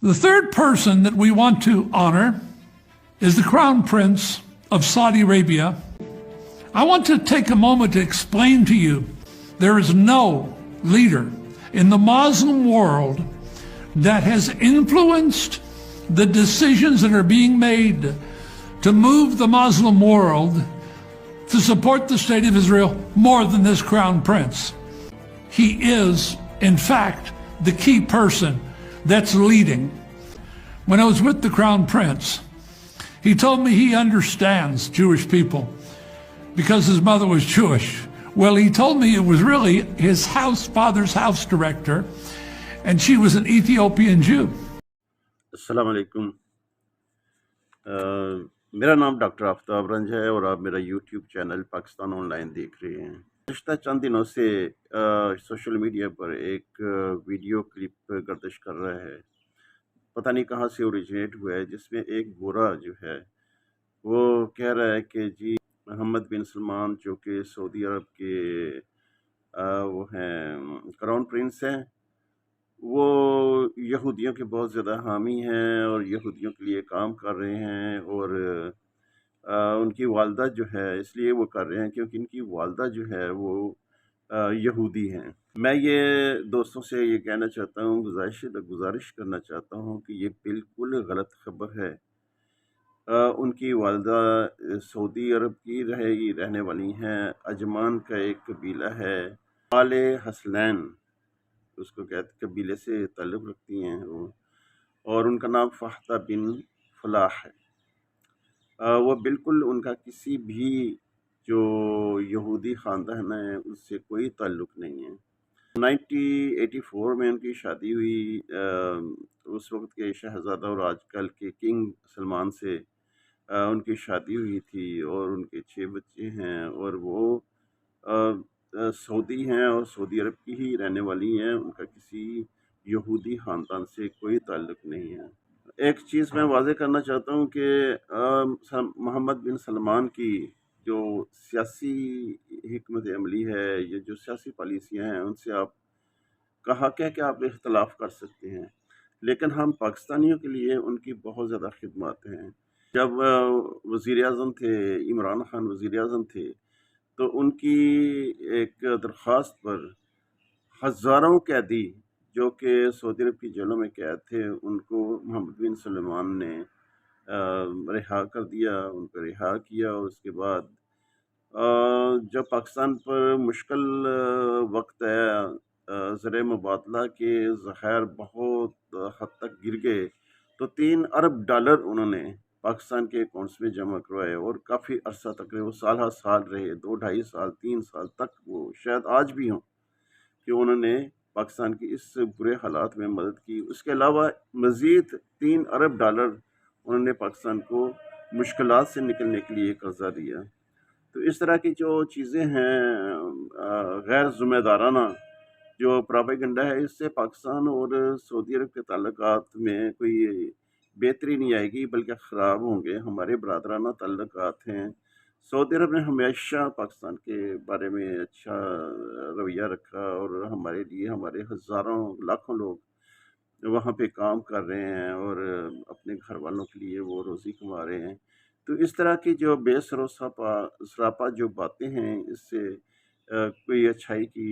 The third person that we want to honor is the Crown Prince of Saudi Arabia. I want to take a moment to explain to you there is no leader in the Muslim world that has influenced the decisions that are being made to move the Muslim world to support the state of Israel more than this Crown Prince. He is, in fact, the key person that's leading. When I was with the Crown Prince, he told me he understands Jewish people because his mother was Jewish. Well, he told me it was really his father's house director, and she was an Ethiopian Jew. अस्सलाम वालेकुम। मेरा नाम doctor Aftab रंज है और आप मेरा YouTube channel Pakistan online देख रहे हैं। पिछले चंद दिनों से सोशल मीडिया पर एक वीडियो क्लिप गर्दिश कर रहा है, पता नहीं कहाँ से ओरिजिनेट हुआ है, जिसमें एक गोरा जो है वो कह रहा है कि जी मोहम्मद बिन सलमान जो कि सऊदी अरब के वो हैं क्राउन प्रिंस हैं, वो यहूदियों के बहुत ज़्यादा हामी हैं और यहूदियों के लिए काम कर रहे हैं और उनकी वालदा जो है इसलिए वो कर रहे हैं क्योंकि इनकी वालदा जो है वो यहूदी हैं। मैं ये दोस्तों से ये कहना चाहता हूँ, गुजारिश करना चाहता हूँ कि ये बिल्कुल गलत खबर है। उनकी वालदा सऊदी अरब की रहने वाली हैं। अजमान का एक कबीला है, आले हसनैन उसको कहते कबीले से ताल्लुक़ रखती हैं वो, और उनका नाम फ़ाहता बिन फलाह है। वो बिल्कुल उनका किसी भी जो यहूदी ख़ानदान है उससे कोई ताल्लुक़ नहीं है। 1984 में उनकी शादी हुई उस वक्त के शहज़ादा और आजकल के किंग सलमान से उनकी शादी हुई थी और उनके 6 बच्चे हैं और वो सऊदी हैं और सऊदी अरब की ही रहने वाली हैं। उनका किसी यहूदी ख़ानदान से कोई ताल्लुक़ नहीं है। एक चीज़ मैं वाज़ेह करना चाहता हूँ कि मोहम्मद बिन सलमान की जो सियासी हिकमत अमली है, ये जो सियासी पॉलिसियाँ हैं, उनसे आप कहा क्या कि आप इख्तलाफ कर सकते हैं, लेकिन हम पाकिस्तानियों के लिए उनकी बहुत ज़्यादा खिदमत हैं। जब वज़ीर आज़म थे, इमरान खान वज़ीर आज़म थे, तो उनकी एक दरख्वास्त पर हज़ारों कैदी जो कि सऊदी अरब की जेलों में कैद थे, उनको मोहम्मद बिन सलमान ने रिहा कर दिया, उनको रिहा किया और उसके बाद जब पाकिस्तान पर मुश्किल वक्त आया, ज़र मुबादला के ज़ख़ायर बहुत हद तक गिर गए, तो $3 अरब उन्होंने पाकिस्तान के अकाउंट्स में जमा करवाए और काफ़ी अरसा तक रहे, वो साल हर साल रहे, 2 ढाई साल 3 साल तक, वो शायद आज भी हों कि उन्होंने पाकिस्तान की इस बुरे हालात में मदद की। उसके अलावा मज़ीद $3 अरब उन्होंने पाकिस्तान को मुश्किलात से निकलने के लिए कर्जा दिया। तो इस तरह की जो चीज़ें हैं गैर ज़िम्मेदाराना जो प्रोपेगेंडा है, इससे पाकिस्तान और सऊदी अरब के ताल्लुकात में कोई बेहतरी नहीं आएगी बल्कि ख़राब होंगे। हमारे बरादराना ताल्लुकात हैं। सऊदी अरब ने हमेशा पाकिस्तान के बारे में अच्छा रवैया रखा और हमारे लिए हमारे हज़ारों लाखों लोग वहाँ पे काम कर रहे हैं और अपने घर वालों के लिए वो रोज़ी कमा रहे हैं। तो इस तरह की जो सरापा जो बातें हैं, इससे कोई अच्छाई की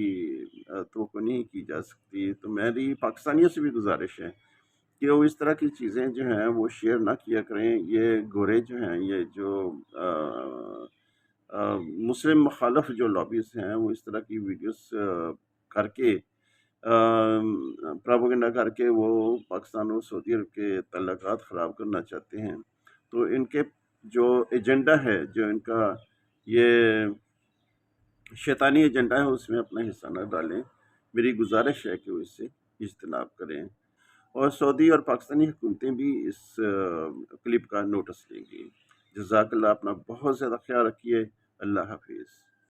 तवक्को नहीं की जा सकती। तो मेरी पाकिस्तानियों से भी गुजारिश है कि वो इस तरह की चीज़ें जो हैं वो शेयर ना किया करें। ये गोरे जो हैं, ये जो मुस्लिम मुखालफ जो लॉबीज़ हैं, वो इस तरह की वीडियोस करके प्रोपेगेंडा करके वो पाकिस्तान और सऊदी अरब के ताल्लुकात ख़राब करना चाहते हैं। तो इनके जो एजेंडा है, जो इनका ये शैतानी एजेंडा है, उसमें अपना हिस्सा न डालें। मेरी गुजारिश है कि वो इससे इज्तनाब करें और सऊदी और पाकिस्तानी हुकूमतें भी इस क्लिप का नोटिस लेंगी। जज़ाकल्लाह, अपना बहुत ज़्यादा ख्याल रखिए। अल्लाह हाफ़िज़।